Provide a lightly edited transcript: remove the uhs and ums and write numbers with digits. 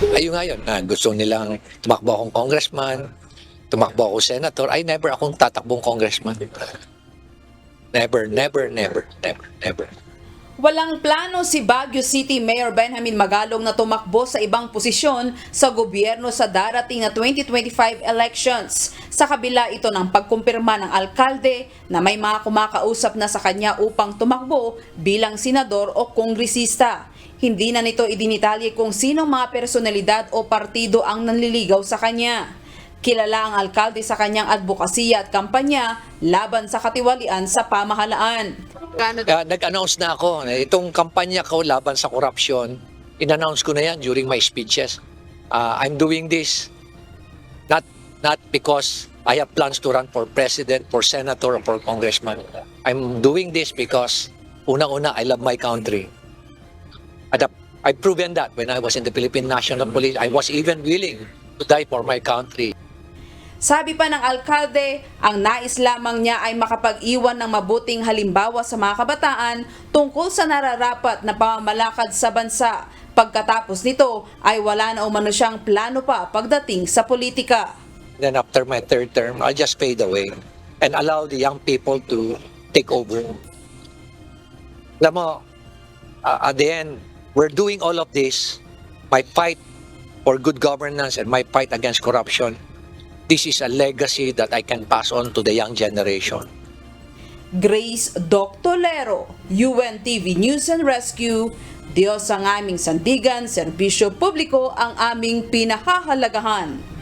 Ayun nga yun, gusto nilang tumakbo akong congressman, tumakbo ako senator. Ay, never akong tatakbong congressman. Never, never, never, never, never. Walang plano si Baguio City Mayor Benjamin Magalong na tumakbo sa ibang posisyon sa gobyerno sa darating na 2025 elections. Sa kabila ito ng pagkumpirma ng alkalde na may mga kumakausap na sa kanya upang tumakbo bilang senador o kongresista. Hindi na nito idinitalye kung sinong mga personalidad o partido ang nanliligaw sa kanya. Kilala ang alkalde sa kanyang advokasya at kampanya laban sa katiwalian sa pamahalaan. Nag-announce na ako. Itong kampanya ko laban sa korupsyon, in-announce ko na yan during my speeches. I'm doing this not because I have plans to run for president, for senator, or for congressman. I'm doing this because, unang-una, I love my country. I've proven that when I was in the Philippine National Police. I was even willing to die for my country. Sabi pa ng alkalde, ang nais lamang niya ay makapag-iwan ng mabuting halimbawa sa mga kabataan tungkol sa nararapat na pamamalakad sa bansa. Pagkatapos nito ay wala na umano siyang plano pa pagdating sa politika. Then after my third term, I'll just fade away and allow the young people to take over. Alam mo, at the end, we're doing all of this, my fight for good governance and my fight against corruption. This is a legacy that I can pass on to the young generation. Grace Doctolero, UNTV News and Rescue. Diyos ang aming sandigan, serbisyo publiko ang aming pinahahalagahan.